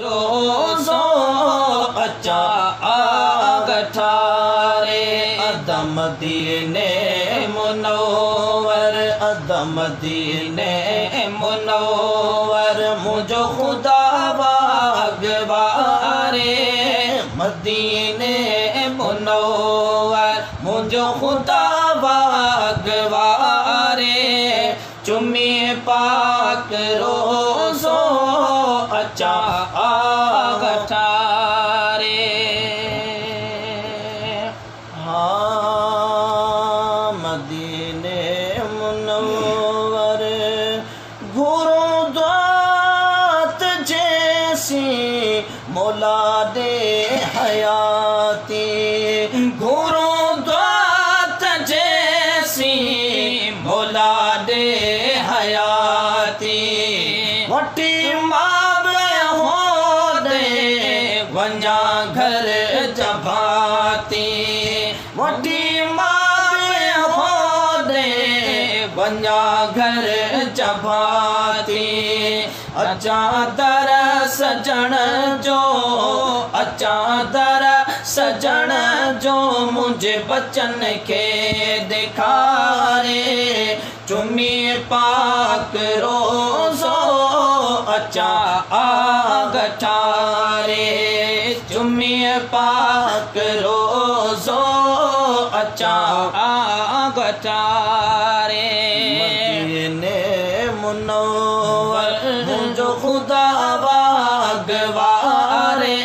रोज़ो अचा आगठारे अदा मदीने मुनव्वर अदा मदीने मुनव्वर मुझो खुदा बागवारे मदीने मुनव्वर मुझो खुदा बागवारे चुम्मी पाक रोज़ो अचा आगठारे हाँ मदीने मुनव्वर गुरुद्वात जैसी मौला दे हयाती गुरुद्वात जैसी मौला दे हयाती वटी वंजा घर जभाती वटी मावे हो दे वंजा घर जभाती अचा दर सजण जो अचा दर सजण जो मुझे बचन के दिखारे चुम्मी पाक रोज़ो अचा आगठारे चुम्मी पाक रोज़ो अचा आगठारे मदीने मुनव्वर मुझो खुदा बागवारे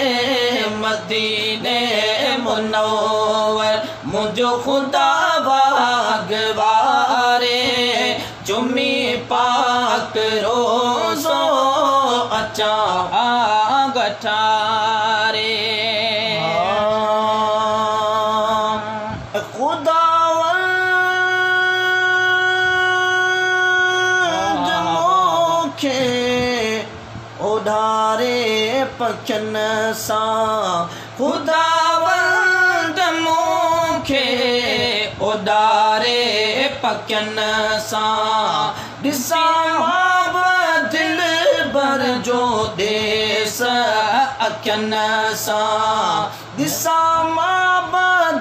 मदीने मुनव्वर मुझो खुदा बागवारे चुम्मी पाक रोज़ो अचा आगठारे खुदावंद मोखे उधारे पखन सा खुदावंद मोखे उधारे पखन सा दिसा दिल बर जो देस अखन सा दिसा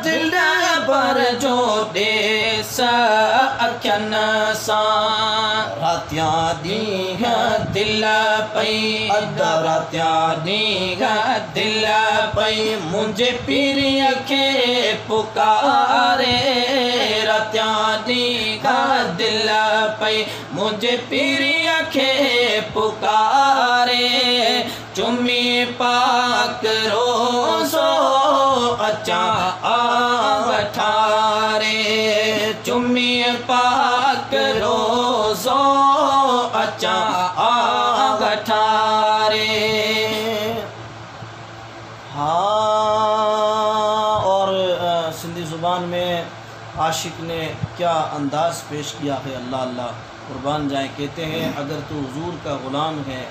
दिल बर जो देस अखन सा रात्या दीह दिल पई अदा रात्या दीह दिल पई मुझे पीरिय के पुकारे रात्या दीह दिल पई मुझे पीरिय के पुकारे चुम्मी पाक रोज़ो अचा आगठारे चुम्मी पाक रोज़ो अचा आगठारे हाँ और सिंधी ज़ुबान में आशिक ने क्या अंदाज़ पेश किया है। अल्लाह अल्लाह कुर्बान जाए। कहते हैं अगर तू हुजूर का ग़ुलाम है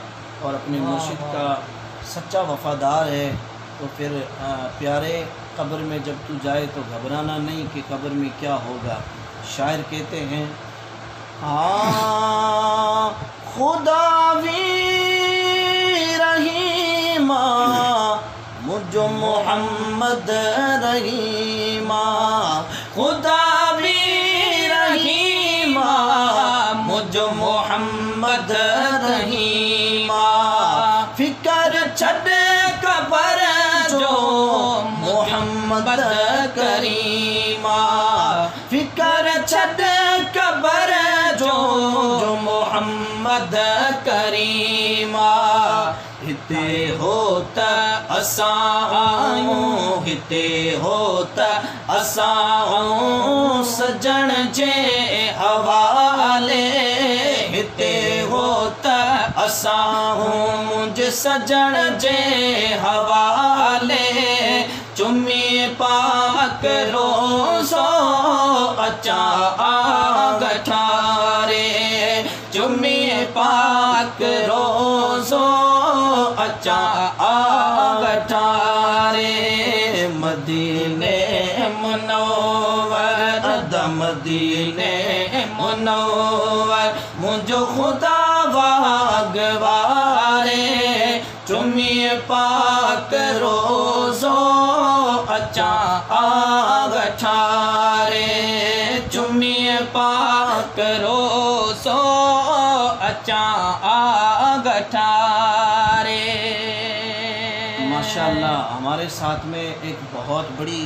और अपने मुर्शिद का सच्चा वफ़ादार है तो फिर प्यारे कब्र में जब तू जाए तो घबराना नहीं कि कब्र में क्या होगा। शायर कहते हैं हाँ खुदा भी रहीमा मुझो मोहम्मद रहीमा खुदा भी रहीमा मुझो मोहम्मद रहीमा फिकर छड़ कबर जो मोहम्मद करीमा फिकर छड़ कबर जो मोहम्मद करीमा हिते होता असां हिते होता असां सजण जे हवाले हिते होता असां मुझे सजण जे हवाले चुम्मी पाक रोज़ो अचा आगठारे चुम्मी पाक रोज़ो अचा आगठारे मदीने मुनव्वर अदा मदीने मुनव्वर मुझो खुदा बागवारे चुम्मी चुम्मी पाक रोज़ो अचा आगठारे, चुम्मी पाक रोज़ो अचा आगठारे। माशाअल्लाह, हमारे साथ में एक बहुत बड़ी